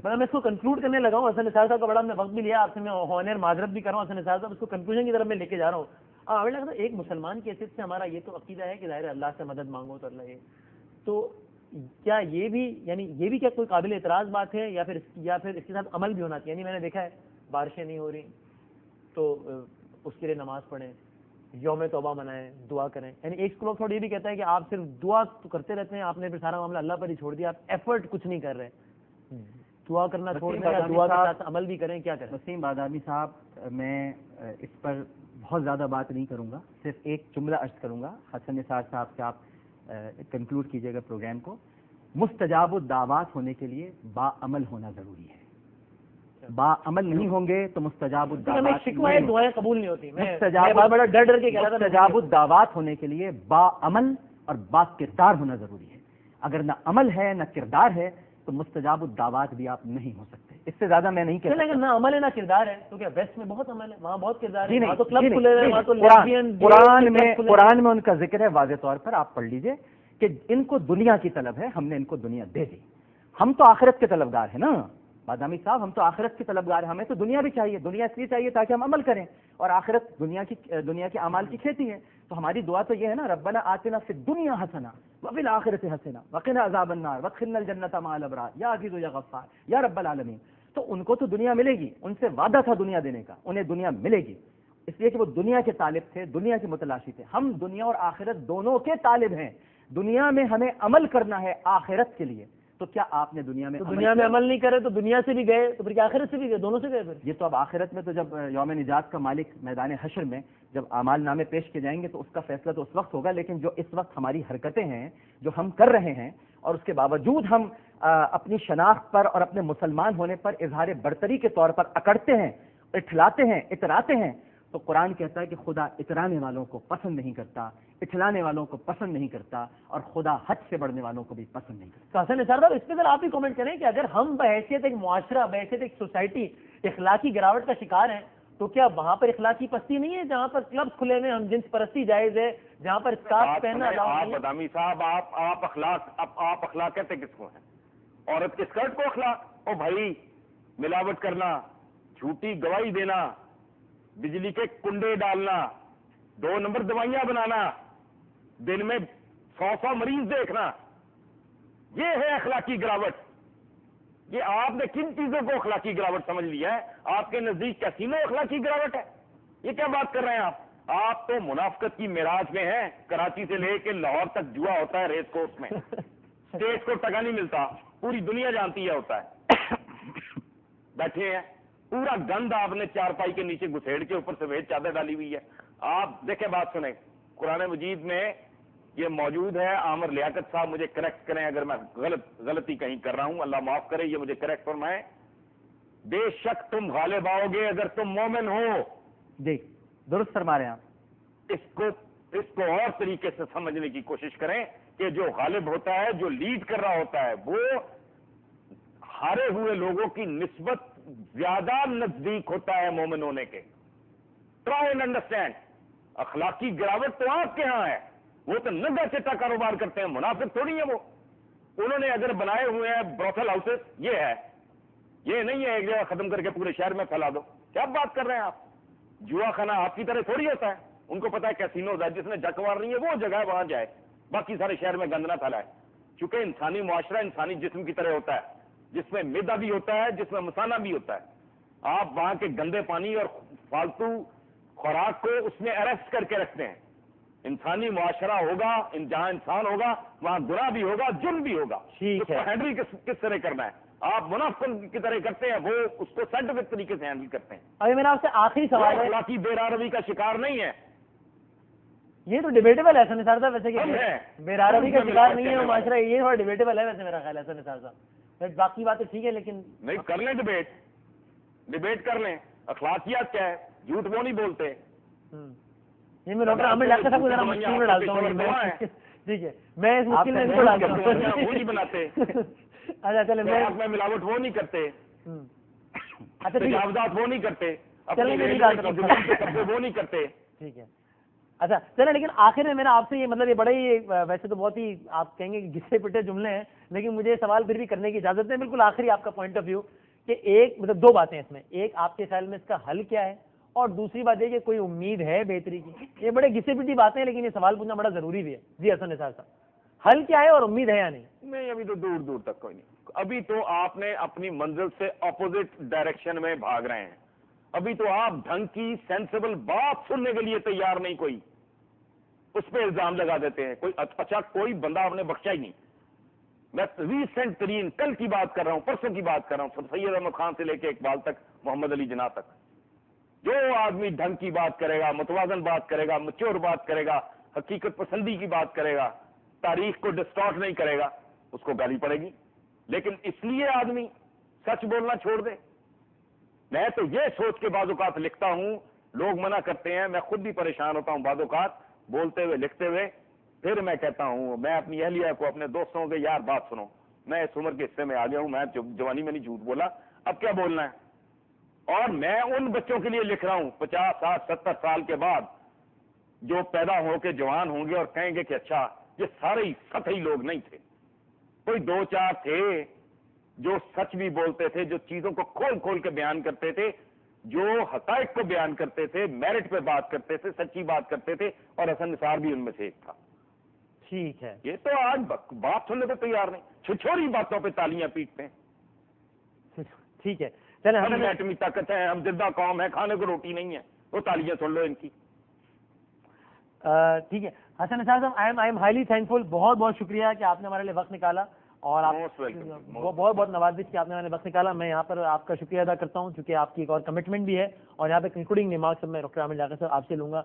میں اس کو کنکلوڈ کرنے لگا ہوں. حسن نثار صاحب کا بڑا میں وقت بھی لیا آپ سے, میں ہونر معذرت بھی کر رہا ہوں حسن نثار صاحب, اس کو کنکلوژن کی طرف میں لے کے جا رہا ہوں. ہمیں لگتا ہے ایک مسلمان کی حیثیت سے ہمارا یہ تو عقیدہ ہے کہ ظاہر اللہ سے مدد مانگو تو اللہ. تو کیا یہ بھی یعنی یہ بھی کیا کوئی قابل اعتراض بات ہے, یا پھر اس کے ساتھ عمل بھی ہونا چاہیے؟ یعنی میں نے دیکھا ہے بارشیں نہیں ہو رہی تو اس کے لیے نماز پڑھیں, یوم توبہ منائیں, دعا کریں. یعنی ایک اسکول آف تھاٹ یہ بھی کہتا ہے کہ آپ صرف دعا تو کرتے رہتے ہیں, آپ نے پھر سارا معاملہ اللہ پر ہی چھوڑ دیا, آپ ایفرٹ کچھ نہیں کر رہے. دعا کرنا چھوڑ دیں یا دعا کے ساتھ عمل بھی کریں, کیا کریں؟ وسیم بادامی صاحب, میں اس پر بہت زیادہ بات نہیں کروں گا, صرف ایک جملہ عرض کروں گا. حسن نثار صاحب سے آپ کنکلوڈ کیجیے گا پروگرام کو. مستجاب الدعوات ہونے کے لیے با عمل ہونا ضروری ہے. با عمل نہیں ہوں گے تو مستجاب الدعوات دعائیں قبول نہیں ہوتی. مستجاب الدعوات ہونے کے لیے با عمل اور با کردار ہونا ضروری ہے. اگر نہ عمل ہے نہ کردار ہے تو مستجاب الدعوات بھی آپ نہیں ہو سکتے. اس سے زیادہ میں نہیں کہہ سکتا. لیکن نہ عمل ہے نہ کردار ہے, تو کیا ویسٹ میں بہت عمل ہے, وہاں بہت کردار ہے, وہاں تو کلب کھلے ہوئے ہیں, وہاں تو قرآن میں ان کا ذکر ہے واضح طور پر, آپ پڑھ لیجئے کہ ان کو دنیا کی طلب ہے, ہم نے ان کو دنیا دے دی. ہم تو آخرت کے طلبگار ہیں نا بادامی صاحب, ہم تو آخرت کی طلبگار ہیں. ہمیں تو دنیا بھی چاہیے, دنیا اس لیے چاہیے تاکہ ہم عمل کریں, اور آخرت دنیا کے اعمال کی کھیتی ہے. تو ہماری دعا تو یہ ہے نا, ربنا آتنا فی الدنیا حسنہ وفی الآخرۃ حسنہ وقنا عذاب النار وادخلنا الجنۃ مع الابرار یا عزیز یا غفار یا رب العالمین. تو ان کو تو دنیا ملے گی, ان سے وعدہ تھا دنیا دینے کا, انہیں دنیا ملے گی, اس لیے کہ وہ دنیا کے طالب تھے, دنیا کے متلاشی تھے. ہم دنیا اور آخرت دونوں کے طالب ہیں. دنیا میں ہمیں عمل کرنا ہے آخرت کے لیے. تو کیا آپ نے دنیا میں عمل نہیں کرے تو دنیا سے بھی گئے, تو پھر کیا آخرت سے بھی گئے, دونوں سے گئے پھر. یہ تو اب آخرت میں تو جب یوم نجات کا مالک میدان حشر میں جب اعمال نامے پیش کیے جائیں گے تو اس کا فیصلہ تو اس وقت ہوگا. لیکن جو اس وقت ہماری حرکتیں ہیں, جو ہم کر رہے ہیں, اور اس کے باوجود ہم اپنی شناخت پر اور اپنے مسلمان ہونے پر اظہار برتری کے طور پر اکڑتے ہیں, اٹھلاتے ہیں, اتراتے ہیں, تو قرآن کہتا ہے کہ خدا اترانے والوں کو پسند نہیں کرتا, اٹھلانے والوں کو پسند نہیں کرتا, اور خدا حد سے بڑھنے والوں کو بھی پسند نہیں کرتا. حسن نثار صاحب, اس پہ ذرا آپ ہی کامنٹ کریں کہ اگر ہم بحیثیت ایک معاشرہ, بحیثیت ایک سوسائٹی اخلاقی گراوٹ کا شکار ہیں, تو کیا وہاں پر اخلاقی پستی نہیں ہے جہاں پر کلب کھلے ہوئے, ہم جنس پرستی جائز ہے, جہاں پر اسکارف پہننا آپ بادامی صاحب, آپ اخلاق کہتے کس کو ہیں؟ عورت کے اسکرٹ کو اخلاق؟ او بھائی, ملاوٹ کرنا, جھوٹی گواہی دینا, بجلی کے کنڈے ڈالنا, 2 نمبر دوائیاں بنانا, دن میں 100 مریض دیکھنا, یہ ہے اخلاقی گراوٹ. یہ آپ نے کن چیزوں کو اخلاقی گراوٹ سمجھ لیا ہے؟ آپ کے نزدیک کیسینو اخلاقی گراوٹ ہے؟ یہ کیا بات کر رہے ہیں آپ؟ آپ تو منافقت کی معراج میں ہیں. کراچی سے لے کے لاہور تک جوا ہوتا ہے ریس کورس میں, اسٹیٹ کو ٹکا نہیں ملتا, پوری دنیا جانتی ہے ہوتا ہے. بیٹھے ہیں, پورا گند آپ نے چارپائی کے نیچے گھسیڑ کے اوپر سفید چادر ڈالی ہوئی ہے. آپ دیکھیں, بات سنیں, قرآن مجید میں یہ موجود ہے. عامر لیاقت صاحب مجھے کریکٹ کریں اگر میں غلطی کہیں کر رہا ہوں, اللہ معاف کرے, یہ مجھے کریکٹ فرمائیں. بے شک تم غالب آؤ گے اگر تم مومن ہو. دیکھ, درست فرما رہے ہیں آپ. اس کو اور طریقے سے سمجھنے کی کوشش کریں کہ جو غالب ہوتا ہے, جو لیڈ کر رہا ہوتا ہے, وہ ہارے ہوئے لوگوں کی نسبت زیادہ نزدیک ہوتا ہے مومن ہونے کے. Try and understand. اخلاقی گراوٹ تو آپ کے ہاں ہے, وہ تو ننگا چٹا کاروبار کرتے ہیں, منافق تھوڑی ہے وہ. انہوں نے اگر بنائے ہوئے ہیں بروتھل ہاؤسز, یہ ہے, یہ نہیں ہے ایک جگہ ختم کر کے پورے شہر میں پھیلا دو. کیا بات کر رہے ہیں آپ؟ جوا خانہ آپ کی طرح تھوڑی ہوتا ہے. ان کو پتا ہے کیسینوز ہے, جس نے جک مارنی ہے وہ جگہ ہے, وہاں جائے, باقی سارے شہر میں گند نہ پھیلائے. چونکہ انسانی معاشرہ انسانی جسم کی طرح ہوتا ہے, جس میں میدا بھی ہوتا ہے, جس میں مسالہ بھی ہوتا ہے. آپ وہاں کے گندے پانی اور فالتو خوراک کو اس میں اریسٹ کر کے رکھتے ہیں. انسانی معاشرہ ہوگا, جہاں انسان ہوگا وہاں گناہ بھی ہوگا, جرم بھی ہوگا. اس کو ہینڈل کس طرح کرنا ہے؟ آپ منافق کی طرح کرتے ہیں, وہ اس کو سائنٹیفک طریقے سے ہینڈل کرتے ہیں. ابھی میرا آپ سے آخری سوال ہے, اخلاقی بے روی کا شکار نہیں ہے. یہ تو ڈیبیٹیبل ہے حسن نثار صاحب, ویسے کہ بے روی کا شکار نہیں ہے وہ معاشرہ, یہ تھوڑا ڈیبیٹیبل ہے ویسے میرا خیال ہے حسن نثار صاحب. باقی باتیں ٹھیک ہے, لیکن نہیں, کر لیں ڈبیٹ کر لیں. اخلاقیات کیا ہے؟ جھوٹ وہ نہیں بولتے. یہ میں ڈاکٹر عامر ڈاکٹر صاحب کو ذرا مشکل میں ڈالتا ہوں. ٹھیک ہے, میں اس مشکل میں ان کو ڈالتا ہوں. وہ نہیں بناتے. اچھا چلے, میں ملاوٹ وہ نہیں کرتے, اچھا تجاوزات وہ نہیں کرتے, وہ نہیں کرتے. ٹھیک ہے. اچھا چلیں، لیکن آخر میں میرا آپ سے یہ مطلب یہ بڑے ہی ویسے تو بہت ہی آپ کہیں گے کہ گھسے پٹے جملے ہیں، لیکن مجھے سوال پھر بھی کرنے کی اجازت ہے، بالکل آخری آپ کا پوائنٹ آف ویو کہ ایک مطلب دو باتیں اس میں، ایک آپ کے خیال میں اس کا حل کیا ہے، اور دوسری بات یہ کہ کوئی امید ہے بہتری کی. یہ بڑے گھسے پٹی باتیں ہیں لیکن یہ سوال پوچھنا بڑا ضروری بھی ہے. جی حسن نثار صاحب، حل کیا ہے اور امید ہے یا نہیں؟ نہیں ابھی تو دور دور تک کوئی نہیں. ابھی تو آپ نے اپنی منزل سے اپوزٹ ڈائریکشن میں بھاگ رہے ہیں. ابھی تو آپ ڈھنگ کی سینسیبل بات سننے کے لیے تیار نہیں. کوئی اس پہ الزام لگا دیتے ہیں. کوئی اچھا کوئی بندہ آپ نے بخشا ہی نہیں. میں ریسنٹ ترین کل کی بات کر رہا ہوں، پرسوں کی بات کر رہا ہوں، سید احمد خان سے لے کے اقبال تک، محمد علی جناح تک. جو آدمی ڈھنگ کی بات کرے گا، متوازن بات کرے گا، میچور بات کرے گا، حقیقت پسندی کی بات کرے گا، تاریخ کو ڈسٹارٹ نہیں کرے گا، اس کو گالی پڑے گی. لیکن اس لیے آدمی سچ بولنا چھوڑ دے. میں تو یہ سوچ کے بعض اوقات لکھتا ہوں، لوگ منع کرتے ہیں، میں خود بھی پریشان ہوتا ہوں بعض اوقات بولتے ہوئے لکھتے ہوئے. پھر میں کہتا ہوں، میں اپنی اہلیہ کو، اپنے دوستوں کے، یار بات سنو، میں اس عمر کے حصے میں آ گیا ہوں، میں جوانی میں نہیں جھوٹ بولا، اب کیا بولنا ہے. اور میں ان بچوں کے لیے لکھ رہا ہوں 50 60 70 سال کے بعد جو پیدا ہو کے جوان ہوں گے اور کہیں گے کہ اچھا یہ سارے ہی سطحی لوگ نہیں تھے، کوئی دو چار تھے جو سچ بھی بولتے تھے، جو چیزوں کو کھول کھول کے بیان کرتے تھے، جو حقائق کو بیان کرتے تھے، میرٹ پہ بات کرتے تھے، سچی بات کرتے تھے، اور حسن نثار بھی ان میں سے ایک تھا. ٹھیک ہے. یہ تو آج بات سننے پہ تیار نہیں، چھوٹی باتوں پہ تالیاں پیٹتے ہیں. ٹھیک ہے چلیں ہم حسن ایٹمی طاقت ہیں، ہم زندہ قوم ہے، کھانے کو روٹی نہیں ہے، وہ تالیاں سن لو ان کی. ٹھیک ہے حسن نثار صاحب، آئی ایم ہائیلی تھینک فل. بہت بہت شکریہ کہ آپ نے ہمارے لیے وقت نکالا، اور آپ Most welcome. بہت بہت نوازش کہ آپ نے ہمارے لیے وقت نکالا. میں یہاں پر آپ کا شکریہ ادا کرتا ہوں، چونکہ آپ کی ایک اور کمٹمنٹ بھی ہے. اور یہاں پہ کنکلوڈنگ ریمارکس میں ڈاکٹر عامر جاقر صاحب آپ سے لوں گا.